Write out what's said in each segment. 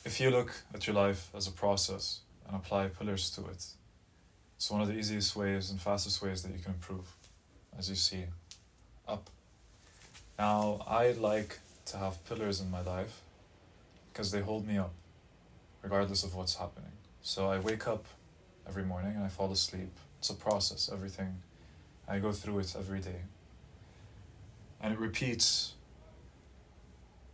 If you look at your life as a process and apply pillars to it, it's one of the easiest ways and fastest ways that you can improve, as you see, up. Now, I like to have pillars in my life because they hold me up, regardless of what's happening. So I wake up every morning and I fall asleep. It's a process, everything. I go through it every day. And it repeats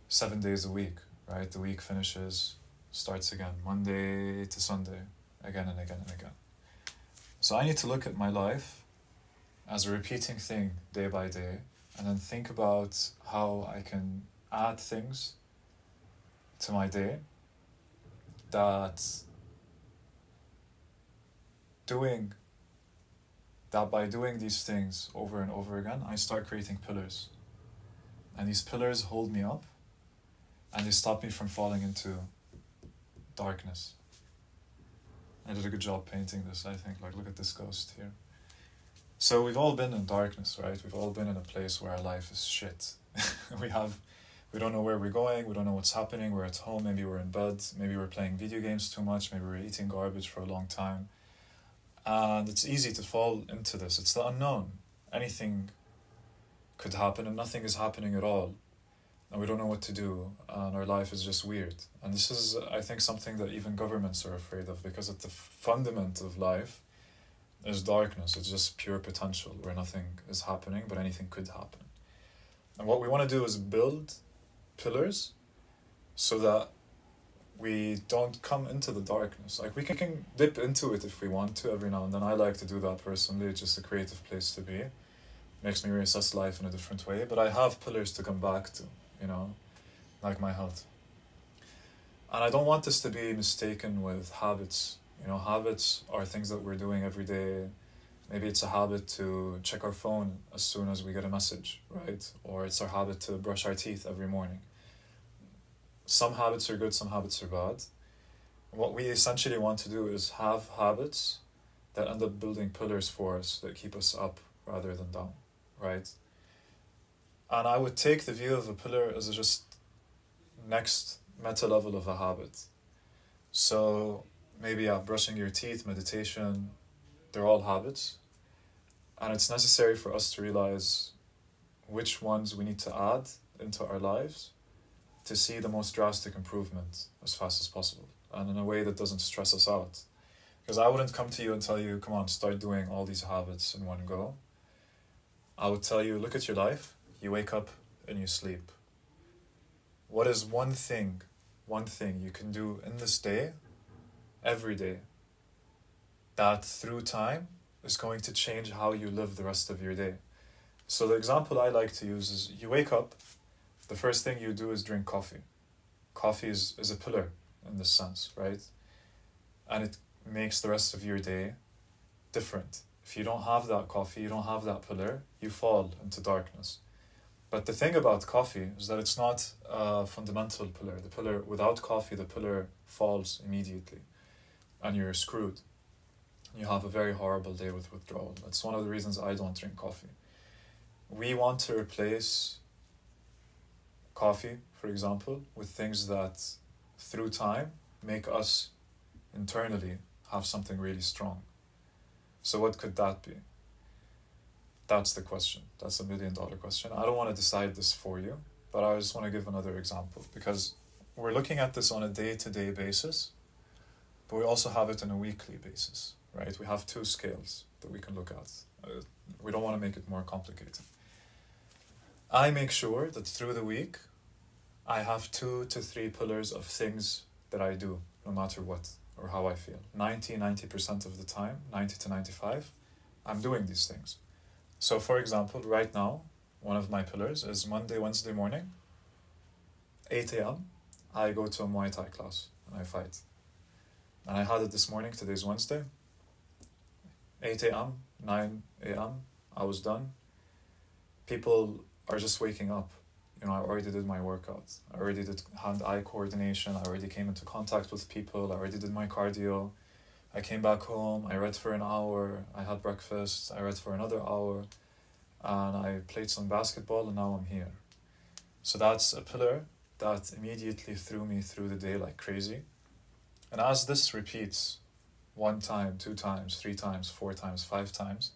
7 days a week, right? The week finishes, starts again, Monday to Sunday, again and again and again. So I need to look at my life as a repeating thing day by day, and then think about how I can add things to my day that by doing these things over and over again, I start creating pillars. And these pillars hold me up and they stop me from falling into darkness. I did a good job painting this, I think. Like, look at this ghost here. So we've all been in darkness, right? We've all been in a place where our life is shit. We don't know where we're going, we don't know what's happening, we're at home, maybe we're in bed, maybe we're playing video games too much, maybe we're eating garbage for a long time. And it's easy to fall into this. It's the unknown. Anything could happen and nothing is happening at all. And we don't know what to do, and our life is just weird. And this is, I think, something that even governments are afraid of, because at the fundament of life is darkness. It's just pure potential where nothing is happening, but anything could happen. And what we want to do is build pillars so that we don't come into the darkness. Like, we can dip into it if we want to every now and then. I like to do that personally. It's just a creative place to be. Makes me reassess life in a different way. But I have pillars to come back to, like my health. And I don't want this to be mistaken with habits. Habits are things that we're doing every day. Maybe it's a habit to check our phone as soon as we get a message, right? Or it's our habit to brush our teeth every morning. Some habits are good, some habits are bad. What we essentially want to do is have habits that end up building pillars for us that keep us up rather than down, right? And I would take the view of a pillar as a just next meta level of a habit. So maybe brushing your teeth, meditation, they're all habits. And it's necessary for us to realize which ones we need to add into our lives to see the most drastic improvement as fast as possible, and in a way that doesn't stress us out. Because I wouldn't come to you and tell you, come on, start doing all these habits in one go. I would tell you, look at your life, you wake up and you sleep. What is one thing you can do in this day, every day, that through time is going to change how you live the rest of your day? So the example I like to use is, you wake up, the first thing you do is drink coffee. Coffee is a pillar in this sense, right? And it makes the rest of your day different. If you don't have that coffee, you don't have that pillar, you fall into darkness. But the thing about coffee is that it's not a fundamental pillar. The pillar, without coffee, the pillar falls immediately and you're screwed. You have a very horrible day with withdrawal. That's one of the reasons I don't drink coffee. We want to replace coffee, for example, with things that through time make us internally have something really strong. So what could that be? That's the question. That's $1 million question. I don't want to decide this for you, but I just want to give another example, because we're looking at this on a day-to-day basis, but we also have it on a weekly basis, right? We have 2 scales that we can look at. We don't want to make it more complicated. I make sure that through the week, I have 2 to 3 pillars of things that I do, no matter what or how I feel. 90% of the time, 90 to 95, I'm doing these things. So for example, right now, one of my pillars is Wednesday morning, 8 a.m., I go to a Muay Thai class and I fight. And I had it this morning, today's Wednesday, 8 a.m., 9 a.m., I was done. People are just waking up. I already did my workout. I already did hand-eye coordination. I already came into contact with people. I already did my cardio. I came back home. I read for an hour. I had breakfast. I read for another hour. And I played some basketball, and now I'm here. So that's a pillar that immediately threw me through the day like crazy. And as this repeats 1 time, 2 times, 3 times, 4 times, 5 times,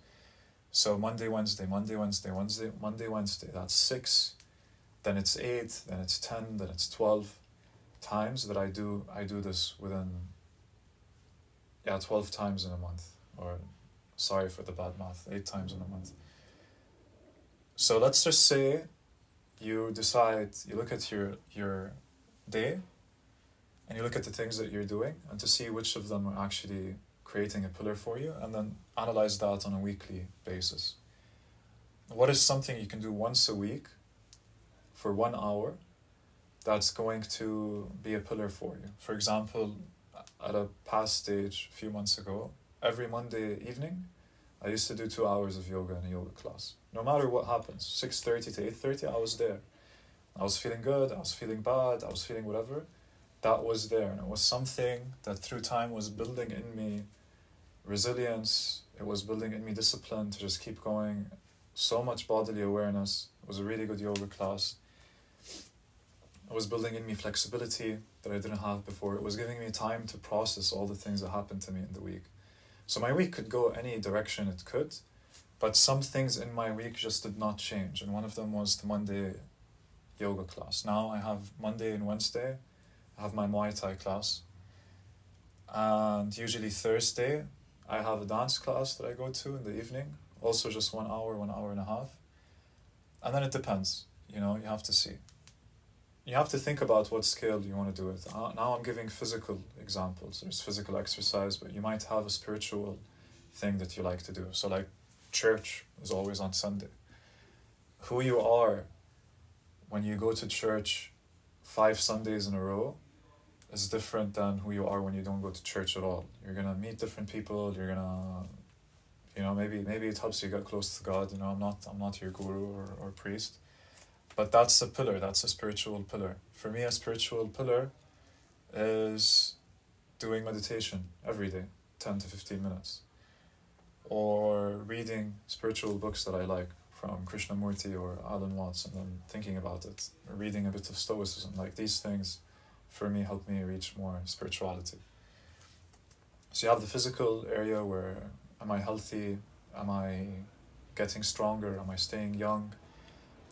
so Monday, Wednesday, Monday, Wednesday, Wednesday, Monday, Wednesday, that's 6, then it's 8, then it's 10, then it's 12 times that I do this within 12 times in a month, or sorry for the bad math, 8 times in a month. So let's just say you decide, you look at your day and you look at the things that you're doing and to see which of them are actually creating a pillar for you, and then analyze that on a weekly basis. What is something you can do once a week for 1 hour that's going to be a pillar for you? For example, at a past stage a few months ago, every Monday evening, I used to do 2 hours of yoga in a yoga class. No matter what happens, 6:30 to 8:30, I was there. I was feeling good, I was feeling bad, I was feeling whatever. That was there, and it was something that through time was building in me resilience. It was building in me discipline to just keep going. So much bodily awareness. It was a really good yoga class. It was building in me flexibility that I didn't have before. It was giving me time to process all the things that happened to me in the week. So my week could go any direction it could, but some things in my week just did not change. And one of them was the Monday yoga class. Now I have Monday and Wednesday, I have my Muay Thai class. And usually Thursday, I have a dance class that I go to in the evening. Also just 1 hour, 1 hour and a half. And then it depends, you have to see. You have to think about what scale you want to do it. Now I'm giving physical examples. There's physical exercise, but you might have a spiritual thing that you like to do. So like church is always on Sunday. Who you are when you go to church 5 Sundays in a row is different than who you are when you don't go to church at all. You're going to meet different people. You're going to, maybe it helps you get close to God. I'm not your guru or priest. But that's a pillar, that's a spiritual pillar. For me, a spiritual pillar is doing meditation every day, 10 to 15 minutes. Or reading spiritual books that I like from Krishnamurti or Alan Watts and then thinking about it. Or reading a bit of Stoicism. Like these things, for me, help me reach more spirituality. So you have the physical area where, am I healthy? Am I getting stronger? Am I staying young?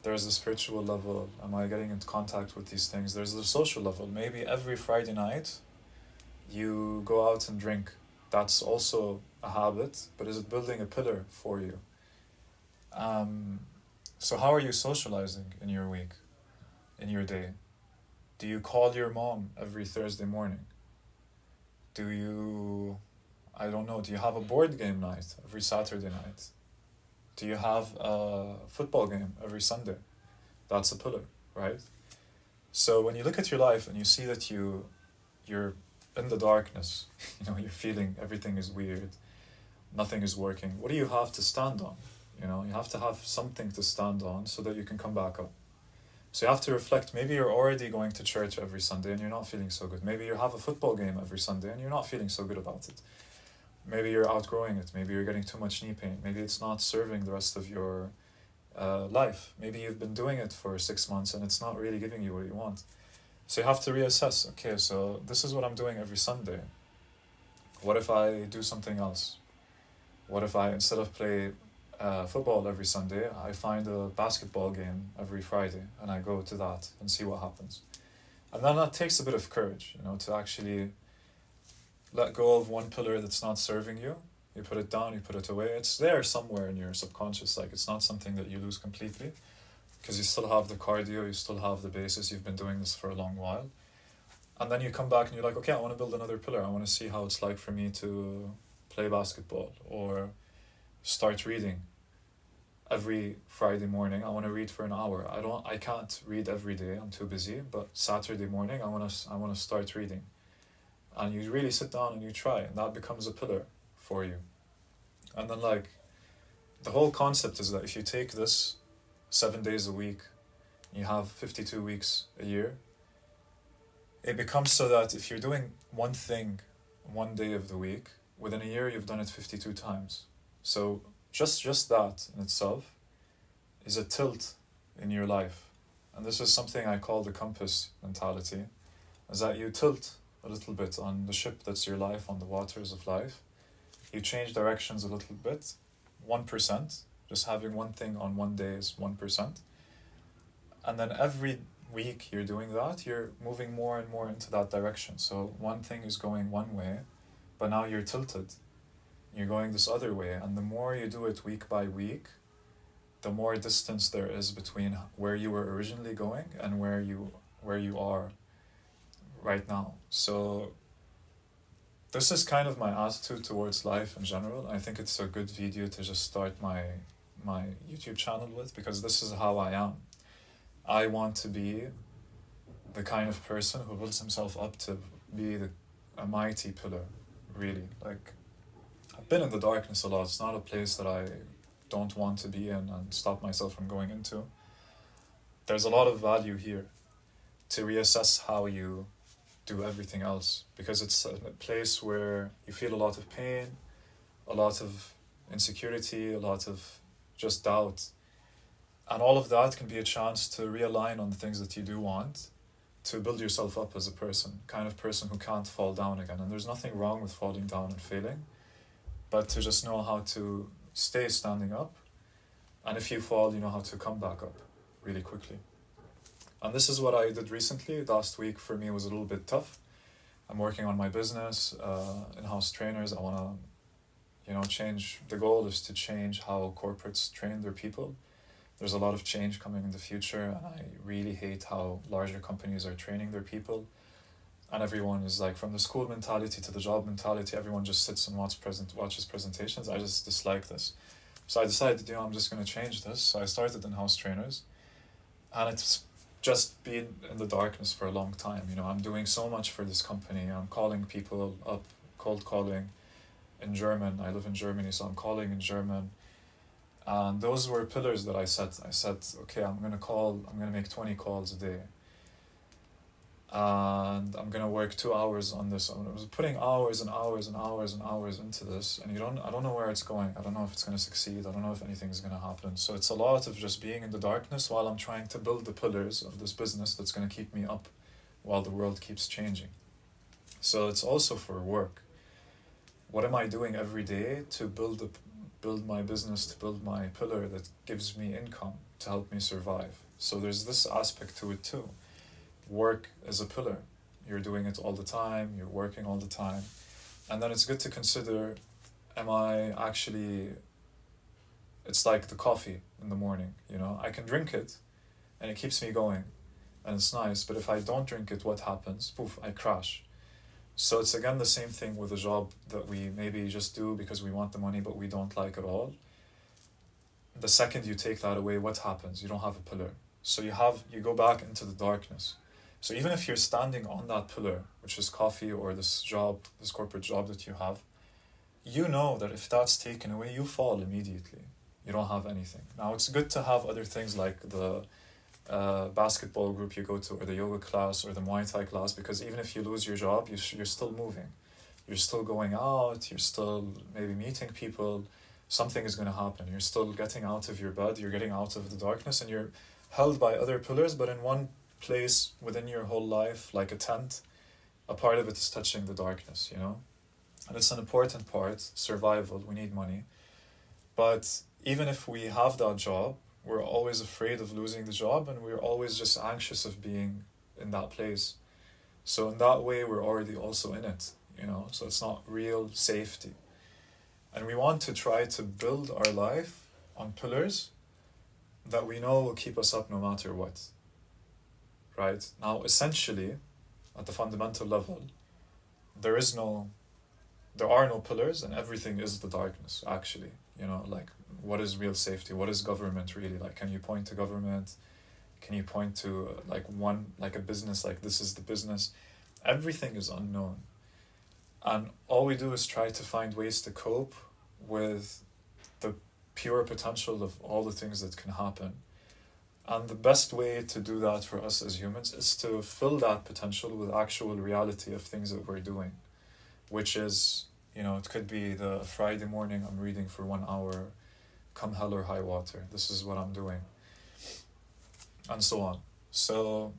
There's the spiritual level. Am I getting into contact with these things? There's the social level. Maybe every Friday night you go out and drink. That's also a habit, but is it building a pillar for you? So how are you socializing in your week, in your day? Do you call your mom every Thursday morning? Do you have a board game night every Saturday night? Do you have a football game every Sunday? That's a pillar, right? So when you look at your life and you see that you're in the darkness, you're feeling everything is weird, nothing is working, what do you have to stand on? You have to have something to stand on so that you can come back up. So you have to reflect. Maybe you're already going to church every Sunday and you're not feeling so good. Maybe you have a football game every Sunday and you're not feeling so good about it. Maybe you're outgrowing it. Maybe you're getting too much knee pain. Maybe it's not serving the rest of your life. Maybe you've been doing it for 6 months and it's not really giving you what you want. So you have to reassess. Okay, so this is what I'm doing every Sunday. What if I do something else? What if I, instead of play football every Sunday, I find a basketball game every Friday and I go to that and see what happens. And then that takes a bit of courage, to actually let go of one pillar that's not serving you. You put it down, you put it away. It's there somewhere in your subconscious. Like it's not something that you lose completely because you still have the cardio, you still have the basis. You've been doing this for a long while. And then you come back and you're like, okay, I want to build another pillar. I want to see how it's like for me to play basketball or start reading every Friday morning. I want to read for an hour. I can't read every day. I'm too busy. But Saturday morning, I want to start reading. And you really sit down and you try, and that becomes a pillar for you. And then the whole concept is that if you take this 7 days a week, you have 52 weeks a year, it becomes so that if you're doing one thing 1 day of the week, within a year you've done it 52 times. So just that in itself is a tilt in your life and this is something I call the compass mentality, is that you tilt a little bit on the ship that's your life, on the waters of life. You change directions a little bit, 1%, just having one thing on one day is 1%. And then every week you're doing that, you're moving more and more into that direction. So one thing is going one way, but now you're tilted. You're going this other way. And the more you do it week by week, the more distance there is between where you were originally going and where you are right now. So this is kind of my attitude towards life in general. I think it's a good video to just start my YouTube channel with, because this is how I am. I want to be the kind of person who builds himself up to be a mighty pillar, really. Like, I've been in the darkness a lot. It's not a place that I don't want to be in and stop myself from going into. There's a lot of value here to reassess how you do everything else, because it's a place where you feel a lot of pain, a lot of insecurity, a lot of just doubt. And all of that can be a chance to realign on the things that you do want, to build yourself up as a person, kind of person who can't fall down again. And there's nothing wrong with falling down and failing, but to just know how to stay standing up. And if you fall, you know how to come back up really quickly. And this is what I did recently. Last week for me was a little bit tough. I'm working on my business, in-house trainers. I want to, change. The goal is to change how corporates train their people. There's a lot of change coming in the future, and I really hate how larger companies are training their people. And everyone is like, from the school mentality to the job mentality, everyone just sits and watches presentations. I just dislike this. So I decided, I'm just going to change this. So I started in-house trainers, and it's just been in the darkness for a long time. I'm doing so much for this company. I'm calling people up, cold calling in German. I live in Germany, so I'm calling in German. And those were pillars that I set. I said, okay, I'm going to make 20 calls a day. And I'm going to work 2 hours on this. I was putting hours and hours and hours and hours into this. And I don't know where it's going. I don't know if it's going to succeed. I don't know if anything's going to happen. So it's a lot of just being in the darkness while I'm trying to build the pillars of this business that's going to keep me up while the world keeps changing. So it's also for work. What am I doing every day to build my business, to build my pillar that gives me income to help me survive? So there's this aspect to it too. Work is a pillar. You're doing it all the time, you're working all the time. And then it's good to consider, it's like the coffee in the morning, I can drink it and it keeps me going and it's nice, but if I don't drink it, what happens? Poof, I crash. So it's again the same thing with a job that we maybe just do because we want the money but we don't like it all. The second you take that away, what happens? You don't have a pillar. So you go back into the darkness. So even if you're standing on that pillar, which is coffee or this corporate job that you have, you know that if that's taken away, you fall immediately. You don't have anything. Now it's good to have other things like the basketball group you go to, or the yoga class, or the Muay Thai class, because even if you lose your job, you're still moving. You're still going out, you're still maybe meeting people, something is going to happen. You're still getting out of your bed, you're getting out of the darkness, and you're held by other pillars, but in one place within your whole life, like a tent, a part of it is touching the darkness, And it's an important part, survival, we need money. But even if we have that job, we're always afraid of losing the job, and we're always just anxious of being in that place. So in that way, we're already also in it, so it's not real safety. And we want to try to build our life on pillars that we know will keep us up no matter what. Right? Now, essentially, at the fundamental level, there are no pillars, and everything is the darkness, actually. Like, what is real safety? What is government really? Like, can you point to government? Can you point to like a business, like this is the business? Everything is unknown. And all we do is try to find ways to cope with the pure potential of all the things that can happen. And the best way to do that for us as humans is to fill that potential with actual reality of things that we're doing, which is, it could be the Friday morning I'm reading for 1 hour, come hell or high water. This is what I'm doing. And so on. So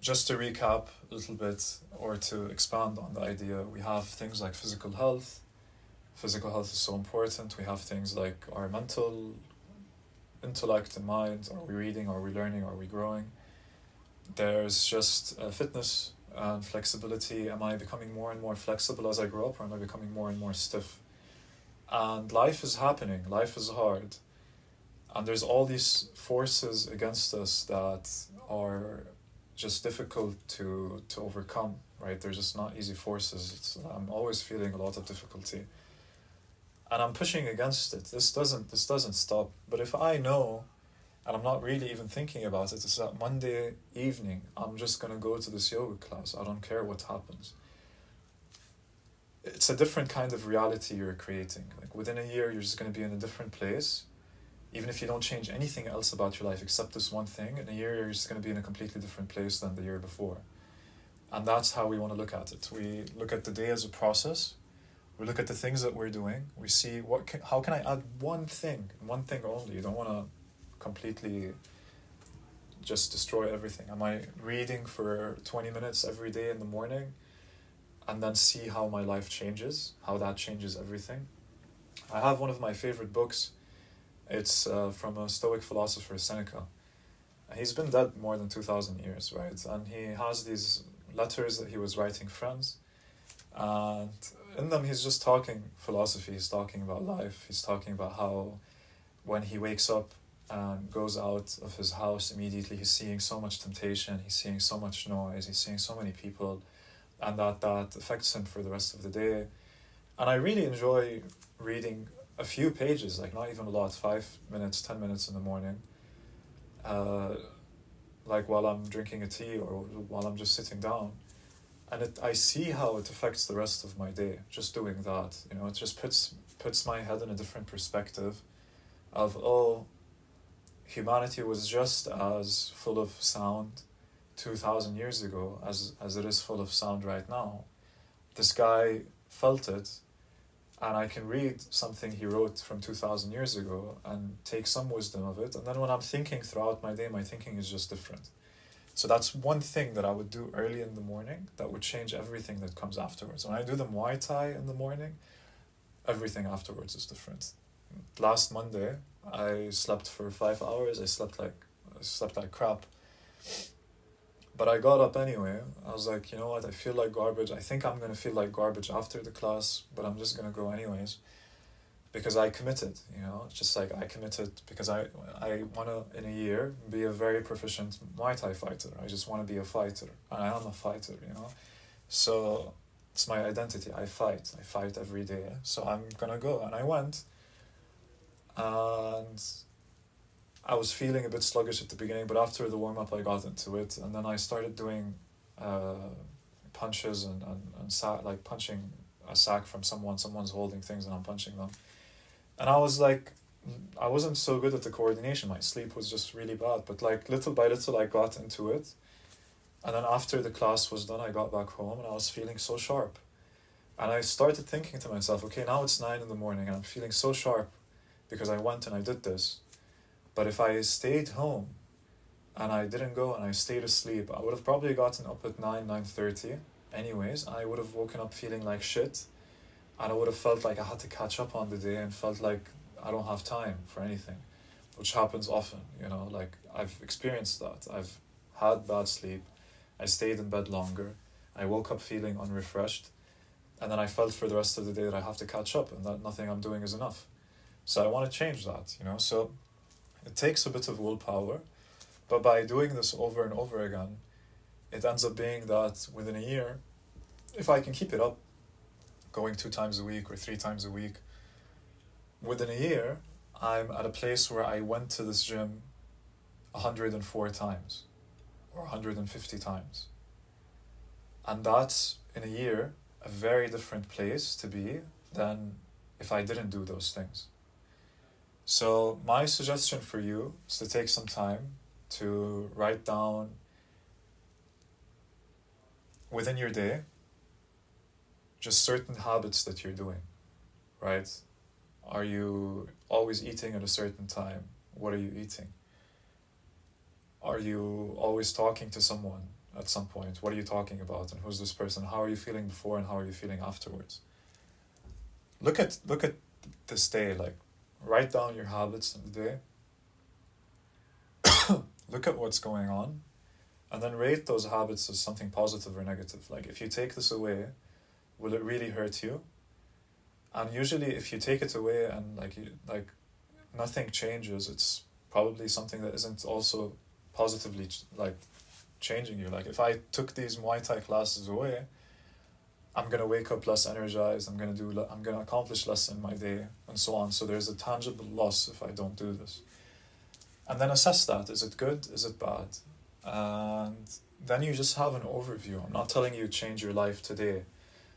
just to recap a little bit, or to expand on the idea, we have things like physical health. Physical health is so important. We have things like our mental intellect and mind. Are we reading? Are we learning? Are we growing? There's just fitness and flexibility. Am I becoming more and more flexible as I grow up, or am I becoming more and more stiff? And life is happening. Life is hard. And there's all these forces against us that are just difficult to overcome, right? They're just not easy forces. I'm always feeling a lot of difficulty. And I'm pushing against it. This doesn't stop. But if I know, and I'm not really even thinking about it, it's that Monday evening, I'm just gonna go to this yoga class. I don't care what happens. It's a different kind of reality you're creating. Like within a year, you're just gonna be in a different place. Even if you don't change anything else about your life except this one thing, in a year you're just going to be in a completely different place than the year before. And that's how we want to look at it. We look at the day as a process. We look at the things that we're doing. We see how can I add one thing only. You don't want to completely just destroy everything. Am I reading for 20 minutes every day in the morning and then see how my life changes, how that changes everything? I have one of my favorite books. It's from a Stoic philosopher, Seneca. He's been dead more than 2,000 years, right? And he has these letters that he was writing friends. And in them, he's just talking philosophy. He's talking about life. He's talking about how when he wakes up and goes out of his house, immediately he's seeing so much temptation. He's seeing so much noise. He's seeing so many people. And that affects him for the rest of the day. And I really enjoy reading a few pages, like not even a lot, 5 minutes, 10 minutes in the morning, like while I'm drinking a tea or while I'm just sitting down. And I see how it affects the rest of my day, just doing that. It just puts my head in a different perspective of, oh, humanity was just as full of sound 2,000 years ago as it is full of sound right now. This guy felt it, and I can read something he wrote from 2,000 years ago and take some wisdom of it. And then when I'm thinking throughout my day, my thinking is just different. So that's one thing that I would do early in the morning that would change everything that comes afterwards. When I do the Muay Thai in the morning, everything afterwards is different. Last Monday, I slept for 5 hours. I slept like crap. But I got up anyway. I was like, you know what, I feel like garbage. I think I'm going to feel like garbage after the class, but I'm just going to go anyways. Because I committed, just like I committed because I want to, in a year, be a very proficient Muay Thai fighter. I just want to be a fighter. And I am a fighter, So it's my identity. I fight every day. So I'm going to go. And I went. And I was feeling a bit sluggish at the beginning, but after the warm-up I got into it, and then I started doing punches and like punching a sack from someone's holding things and I'm punching them. And I was like, I wasn't so good at the coordination, my sleep was just really bad, but like little by little I got into it. And then after the class was done, I got back home and I was feeling so sharp. And I started thinking to myself, okay, now it's 9 a.m. and I'm feeling so sharp because I went and I did this. But if I stayed home and I didn't go and I stayed asleep, I would have probably gotten up at 9:30 anyways. I would have woken up feeling like shit. And I would have felt like I had to catch up on the day and felt like I don't have time for anything, which happens often, like I've experienced that. I've had bad sleep. I stayed in bed longer. I woke up feeling unrefreshed. And then I felt for the rest of the day that I have to catch up and that nothing I'm doing is enough. So I want to change that, So it takes a bit of willpower, but by doing this over and over again, it ends up being that within a year, if I can keep it up, going 2 times a week or 3 times a week, within a year, I'm at a place where I went to this gym 104 times or 150 times. And that's, in a year, a very different place to be than if I didn't do those things. So my suggestion for you is to take some time to write down within your day just certain habits that you're doing, right? Are you always eating at a certain time? What are you eating? Are you always talking to someone at some point? What are you talking about, and who's this person? How are you feeling before, and how are you feeling afterwards? Look at this day, like write down your habits in the day. Look at what's going on, and then rate those habits as something positive or negative. Like, if you take this away, will it really hurt you? And usually if you take it away and like nothing changes, it's probably something that isn't also positively changing you. Like, if I took these Muay Thai classes away, I'm gonna wake up less energized, I'm gonna accomplish less in my day, and so on. So there's a tangible loss if I don't do this. And then assess that. Is it good? Is it bad? And then you just have an overview. I'm not telling you change your life today.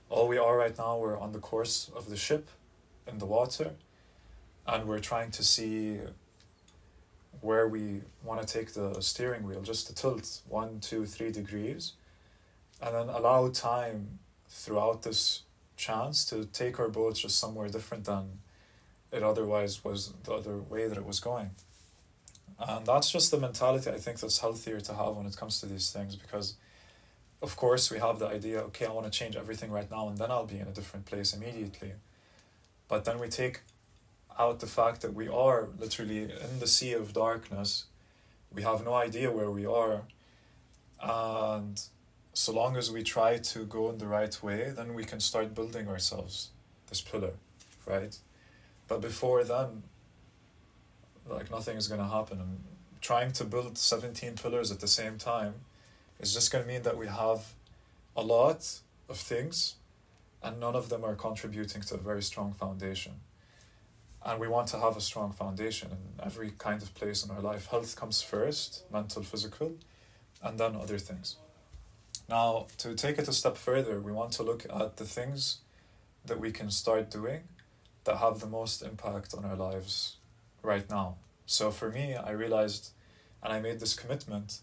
All we are right now, we're on the course of the ship in the water, and we're trying to see where we want to take the steering wheel, just to tilt 1, 2, 3 degrees, and then allow time throughout this chance to take our boat just somewhere different than it otherwise was, the other way that it was going. And that's just the mentality I think that's healthier to have when it comes to these things, because of course we have the idea, okay, I want to change everything right now and then I'll be in a different place immediately. But then we take out the fact that we are literally in the sea of darkness. We have no idea where we are. And so long as we try to go in the right way, then we can start building ourselves this pillar, right? But before then, like, nothing is going to happen. And trying to build 17 pillars at the same time is just going to mean that we have a lot of things and none of them are contributing to a very strong foundation. And we want to have a strong foundation in every kind of place in our life. Health comes first, mental, physical, and then other things. Now, to take it a step further, we want to look at the things that we can start doing that have the most impact on our lives right now. So for me, I realized, and I made this commitment,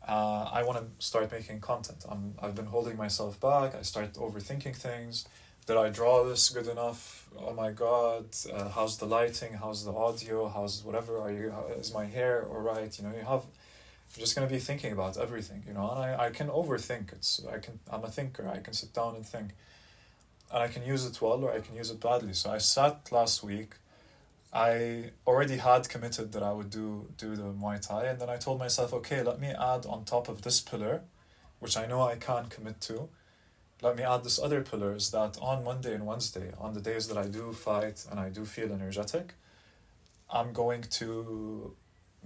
I want to start making content. I've been holding myself back. I start overthinking things. Did I draw this good enough? Oh my God, how's the lighting? How's the audio? How's whatever? Is my hair all right? You know, I'm just going to be thinking about everything, you know, and I can overthink. I'm a thinker. I can sit down and think, and I can use it well or I can use it badly. So I sat last week. I already had committed that I would do the Muay Thai, and then I told myself, okay, let me add on top of this pillar, which I know I can't commit to, let me add this other pillar, is that on Monday and Wednesday, on the days that I do fight and I do feel energetic, I'm going to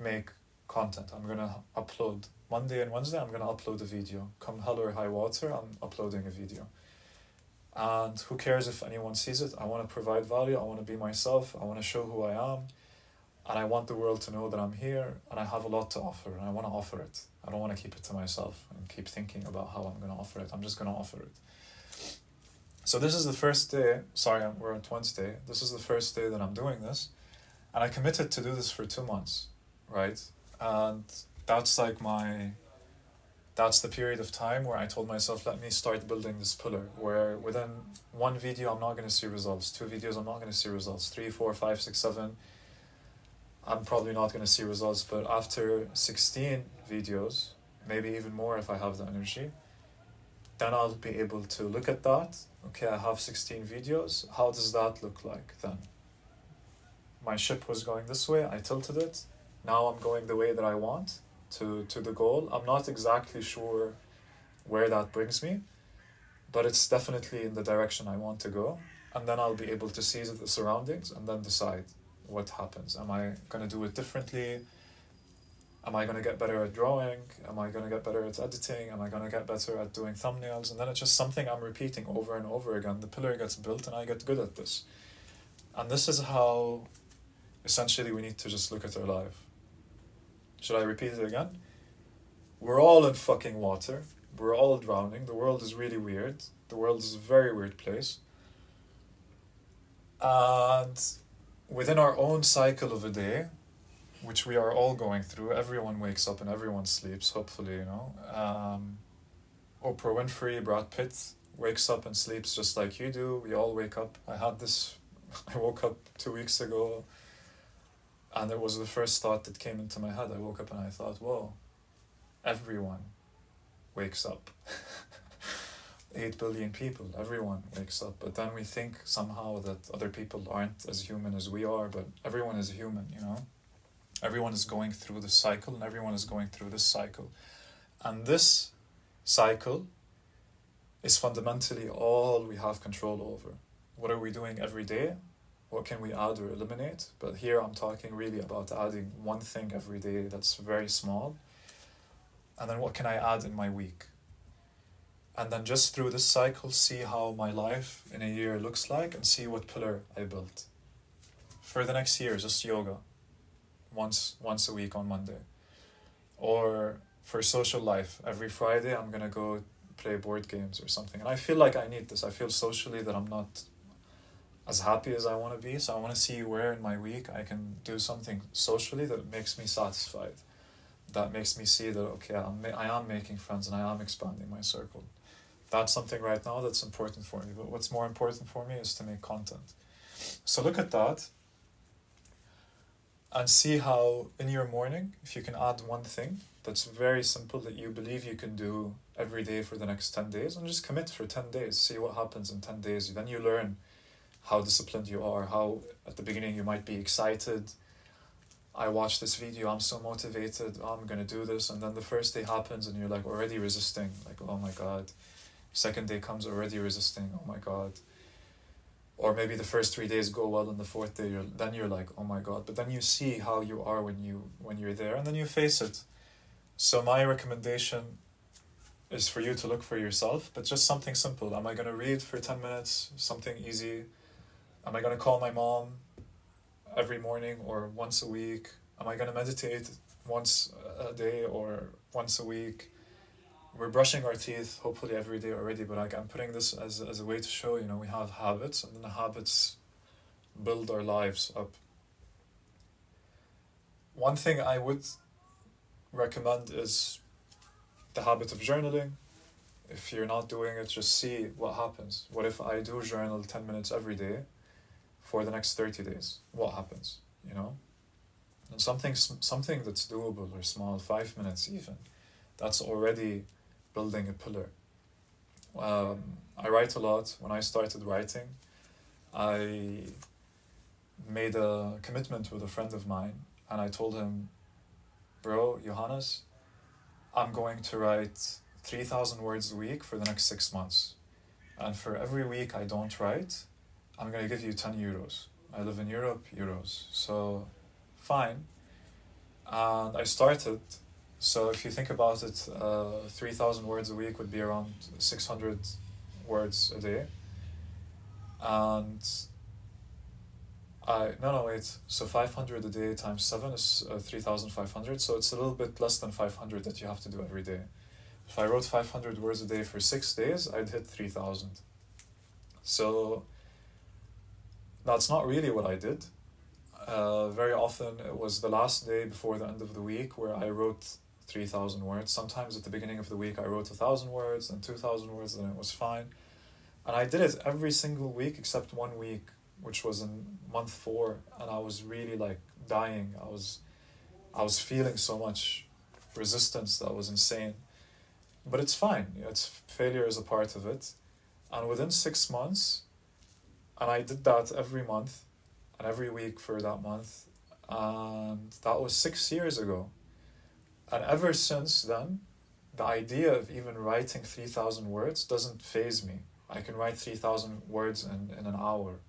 make content. I'm going to upload. Monday and Wednesday, I'm going to upload a video. Come hell or high water, I'm uploading a video. And who cares if anyone sees it? I want to provide value. I want to be myself. I want to show who I am. And I want the world to know that I'm here and I have a lot to offer and I want to offer it. I don't want to keep it to myself and keep thinking about how I'm going to offer it. I'm just going to offer it. So this is the first day. We're on Wednesday. This is the first day that I'm doing this. And I committed to do this for 2 months, right? And that's the period of time where I told myself, let me start building this pillar, where within 1 video, I'm not going to see results. 2 videos, I'm not going to see results. 3, 4, 5, 6, 7, I'm probably not going to see results. But after 16 videos, maybe even more if I have the energy, then I'll be able to look at that. Okay, I have 16 videos. How does that look like then? My ship was going this way. I tilted it. Now I'm going the way that I want to the goal. I'm not exactly sure where that brings me, but it's definitely in the direction I want to go. And then I'll be able to see the surroundings and then decide what happens. Am I going to do it differently? Am I going to get better at drawing? Am I going to get better at editing? Am I going to get better at doing thumbnails? And then it's just something I'm repeating over and over again. The pillar gets built and I get good at this. And this is how essentially we need to just look at our life. Should I repeat it again? We're all in fucking water. We're all drowning. The world is really weird. The world is a very weird place. And within our own cycle of a day, which we are all going through, everyone wakes up and everyone sleeps, hopefully, you know. Oprah Winfrey, Brad Pitt wakes up and sleeps just like you do. We all wake up. I woke up 2 weeks ago. And it was the first thought that came into my head. I woke up and I thought, whoa, everyone wakes up. 8 billion people, everyone wakes up. But then we think somehow that other people aren't as human as we are, but everyone is human, you know? Everyone is going through this cycle, and everyone is going through this cycle. And this cycle is fundamentally all we have control over. What are we doing every day? What can we add or eliminate? But here I'm talking really about adding one thing every day that's very small. And then what can I add in my week? And then just through this cycle, see how my life in a year looks like and see what pillar I built. For the next year, just yoga. Once a week on Monday. Or for social life, every Friday I'm gonna go play board games or something. And I feel like I need this. I feel socially that I'm not as happy as I want to be. So I want to see where in my week I can do something socially that makes me satisfied. That makes me see that, okay, I am making friends and I am expanding my circle. That's something right now that's important for me. But what's more important for me is to make content. So look at that and see how in your morning, if you can add one thing that's very simple that you believe you can do every day for the next 10 days, and just commit for 10 days. See what happens in 10 days. Then you learn how disciplined you are, how at the beginning you might be excited. I watched this video, I'm so motivated, I'm gonna do this. And then the first day happens and you're like already resisting, like, oh my God. Second day comes already resisting, oh my God. Or maybe the first 3 days go well and the fourth day you're like, oh my God. But then you see how you are when you're there, and then you face it. So my recommendation is for you to look for yourself, but just something simple. Am I gonna read for 10 minutes? Something easy. Am I gonna call my mom every morning or once a week? Am I gonna meditate once a day or once a week? We're brushing our teeth hopefully every day already, but I'm putting this as a way to show, you know, we have habits, and then the habits build our lives up. One thing I would recommend is the habit of journaling. If you're not doing it, just see what happens. What if I do journal 10 minutes every day for the next 30 days? What happens, you know? And something that's doable or small, 5 minutes even, that's already building a pillar. I write a lot. When I started writing, I made a commitment with a friend of mine, and I told him, bro, Johannes, I'm going to write 3,000 words a week for the next 6 months. And for every week I don't write, I'm going to give you 10 euros. I live in Europe, euros. So, fine. And I started. So if you think about it, 3,000 words a week would be around 600 words a day. And so 500 a day times 7 is 3,500. So it's a little bit less than 500 that you have to do every day. If I wrote 500 words a day for 6 days, I'd hit 3,000. So that's not really what I did. Very often it was the last day before the end of the week where I wrote 3,000 words. Sometimes at the beginning of the week I wrote 1,000 words, then 2,000 words, then it was fine. And I did it every single week except 1 week, which was in month 4, and I was really like dying. I was feeling so much resistance that was insane. But it's fine. Failure is a part of it. And within 6 months, and I did that every month and every week for that month, and that was 6 years ago. And ever since then, the idea of even writing 3,000 words doesn't faze me. I can write 3,000 words in an hour.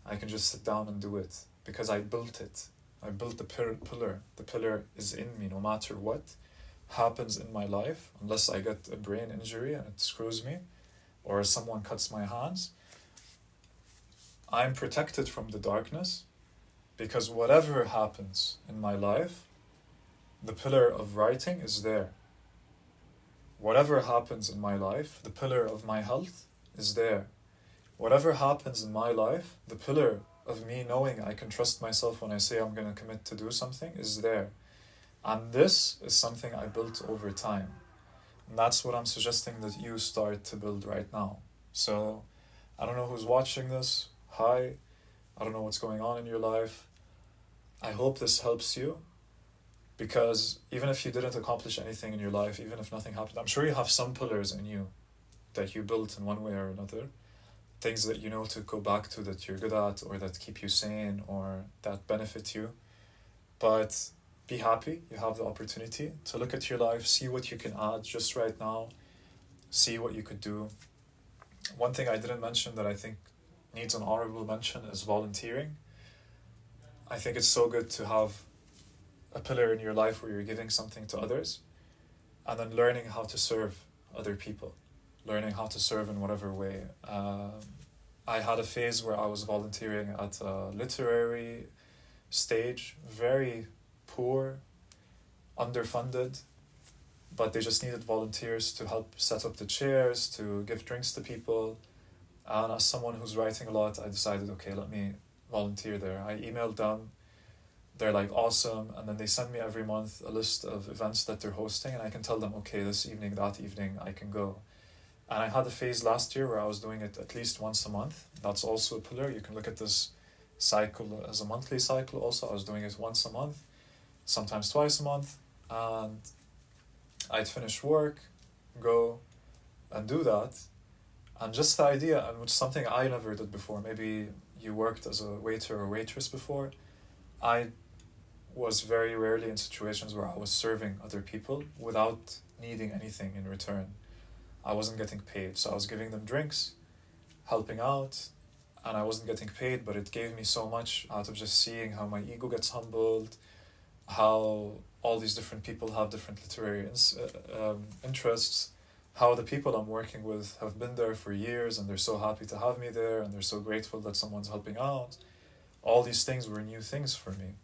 I can just sit down and do it because I built it. I built the pillar. The pillar is in me no matter what happens in my life, unless I get a brain injury and it screws me, or someone cuts my hands. I'm protected from the darkness because whatever happens in my life, the pillar of writing is there. Whatever happens in my life, the pillar of my health is there. Whatever happens in my life, the pillar of me knowing I can trust myself when I say I'm going to commit to do something is there. And this is something I built over time. And that's what I'm suggesting that you start to build right now. So, I don't know who's watching this. Hi. I don't know what's going on in your life. I hope this helps you, because even if you didn't accomplish anything in your life, even if nothing happened, I'm sure you have some pillars in you that you built in one way or another, things that you know to go back to, that you're good at, or that keep you sane, or that benefit you. But be happy you have the opportunity to look at your life, see what you can add just right now, see what you could do. One thing I didn't mention that I think needs an honorable mention is volunteering. I think it's so good to have a pillar in your life where you're giving something to others, and then learning how to serve other people, learning how to serve in whatever way. I had a phase where I was volunteering at a literary stage, very poor, underfunded, but they just needed volunteers to help set up the chairs, to give drinks to people. And as someone who's writing a lot, I decided, okay, let me volunteer there. I emailed them, they're like awesome, and then they send me every month a list of events that they're hosting, and I can tell them, okay, this evening, that evening, I can go. And I had a phase last year where I was doing it at least once a month. That's also a pillar. You can look at this cycle as a monthly cycle also. I was doing it once a month, sometimes twice a month, and I'd finish work, go and do that. And just the idea, and which is something I never did before, maybe you worked as a waiter or waitress before, I was very rarely in situations where I was serving other people without needing anything in return. I wasn't getting paid, so I was giving them drinks, helping out, and I wasn't getting paid, but it gave me so much out of just seeing how my ego gets humbled, how all these different people have different literary interests, how the people I'm working with have been there for years and they're so happy to have me there and they're so grateful that someone's helping out. All these things were new things for me.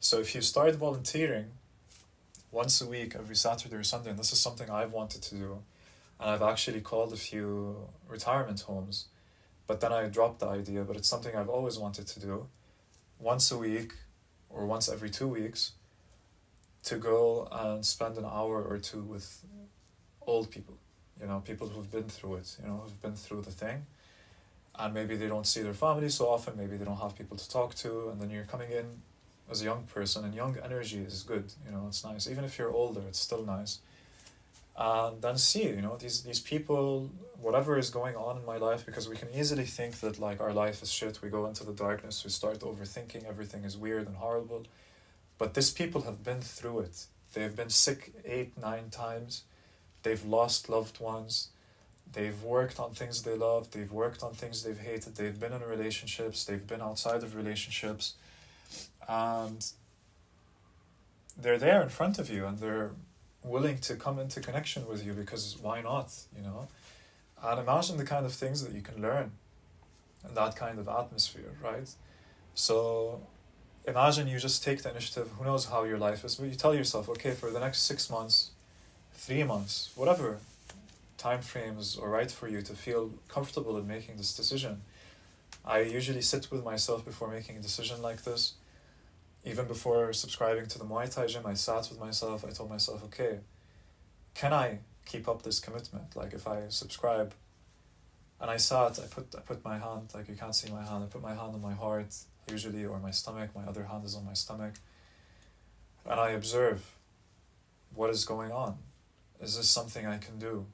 So if you start volunteering once a week, every Saturday or Sunday, and this is something I've wanted to do, and I've actually called a few retirement homes, but then I dropped the idea, but it's something I've always wanted to do, once a week or once every 2 weeks, to go and spend an hour or two with old people, people who've been through it, who've been through the thing, and maybe they don't see their family so often, maybe they don't have people to talk to, and then you're coming in as a young person, and young energy is good, it's nice. Even if you're older, it's still nice. And then see, these people, whatever is going on in my life, because we can easily think that like our life is shit, we go into the darkness, we start overthinking, everything is weird and horrible. But these people have been through it. They've been sick 8-9 times. They've lost loved ones. They've worked on things they loved. They've worked on things they've hated. They've been in relationships. They've been outside of relationships. And they're there in front of you, and they're willing to come into connection with you, because why not, And imagine the kind of things that you can learn in that kind of atmosphere, right? So imagine you just take the initiative. Who knows how your life is, but you tell yourself, okay, for the next 6 months, 3 months, whatever time frames are right for you to feel comfortable in making this decision. I usually sit with myself before making a decision like this. Even before subscribing to the Muay Thai gym, I sat with myself. I told myself, okay, can I keep up this commitment? Like if I subscribe, and I sat, I put my hand, like you can't see my hand, I put my hand on my heart usually, or my stomach, my other hand is on my stomach, and I observe what is going on. Is this something I can do?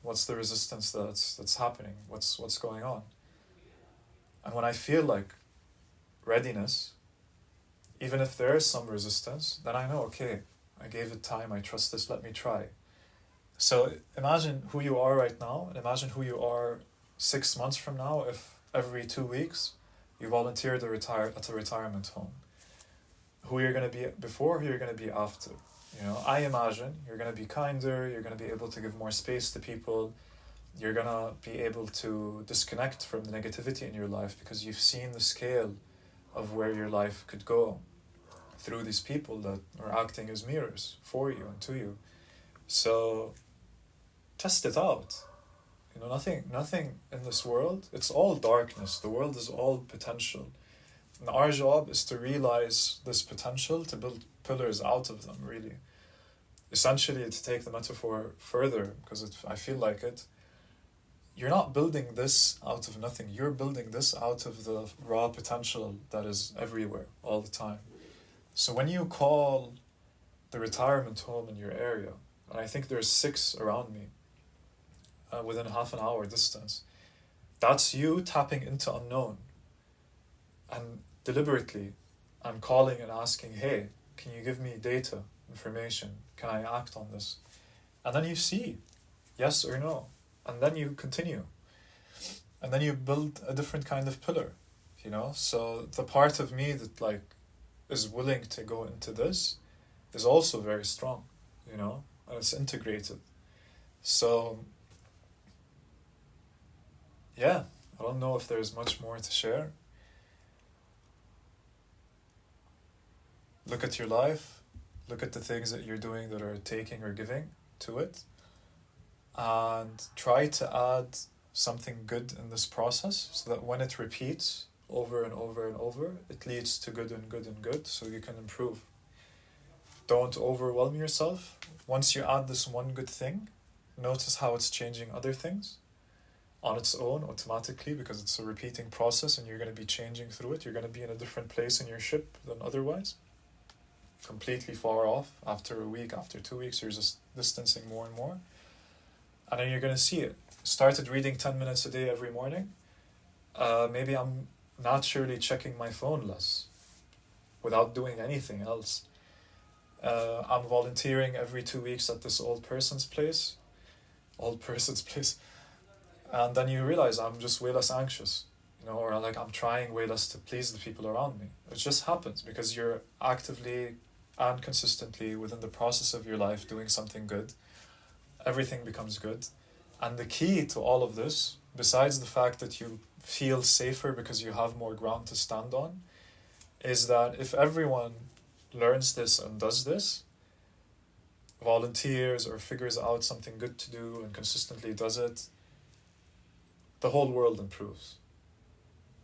What's the resistance that's happening? What's going on? And when I feel like readiness, even if there is some resistance, then I know, okay, I gave it time, I trust this, let me try. So imagine who you are right now, and imagine who you are 6 months from now if every 2 weeks you volunteer to retire at a retirement home. Who you're going to be before, who you're going to be after. I imagine you're going to be kinder, you're going to be able to give more space to people, you're going to be able to disconnect from the negativity in your life, because you've seen the scale of where your life could go through these people that are acting as mirrors for you and to you. So test it out. Nothing in this world, it's all darkness. The world is all potential. And our job is to realize this potential, to build pillars out of them, really. Essentially, to take the metaphor further, because I feel like it, you're not building this out of nothing. You're building this out of the raw potential that is everywhere all the time. So when you call the retirement home in your area, and I think there's 6 around me, within half an hour distance, that's you tapping into unknown. And deliberately, I'm calling and asking, hey, can you give me data, information? Can I act on this? And then you see, yes or no. And then you continue. And then you build a different kind of pillar, you know? So the part of me that like is willing to go into this is also very strong, you know? And it's integrated. So, yeah, I don't know if there's much more to share. Look at your life, look at the things that you're doing that are taking or giving to it, and try to add something good in this process so that when it repeats over and over and over, it leads to good and good and good, so you can improve. Don't overwhelm yourself. Once you add this one good thing, notice how it's changing other things on its own automatically, because it's a repeating process and you're going to be changing through it. You're going to be in a different place in your ship than otherwise. Completely far off. After a week, after 2 weeks, you're just distancing more and more. And then you're going to see it. Started reading 10 minutes a day every morning. Maybe I'm naturally checking my phone less without doing anything else. I'm volunteering every 2 weeks at this old person's place. And then you realize I'm just way less anxious, you know, or like I'm trying way less to please the people around me. It just happens because you're actively and consistently within the process of your life doing something good. Everything becomes good. And the key to all of this, besides the fact that you feel safer because you have more ground to stand on, is that if everyone learns this and does this, volunteers or figures out something good to do and consistently does it, the whole world improves.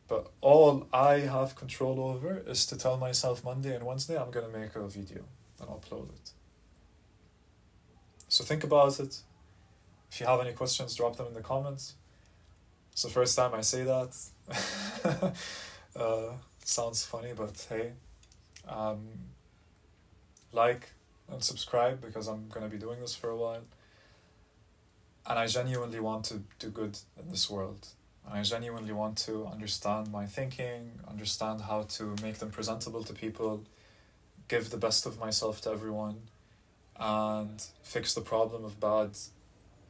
But all I have control over is to tell myself Monday and Wednesday I'm going to make a video and upload it. So think about it. If you have any questions, drop them in the comments. It's the first time I say that. Sounds funny, but hey. Like and subscribe, because I'm going to be doing this for a while. And I genuinely want to do good in this world. And I genuinely want to understand my thinking, understand how to make them presentable to people, give the best of myself to everyone, and fix the problem of bad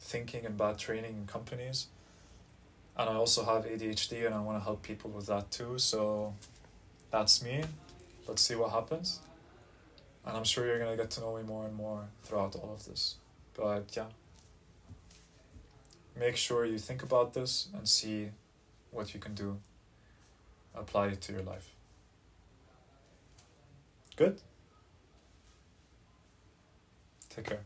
thinking and bad training in companies. And I also have ADHD and I want to help people with that too. So that's me. Let's see what happens. And I'm sure you're going to get to know me more and more throughout all of this. But yeah. Make sure you think about this and see what you can do. Apply it to your life. Good? Take care.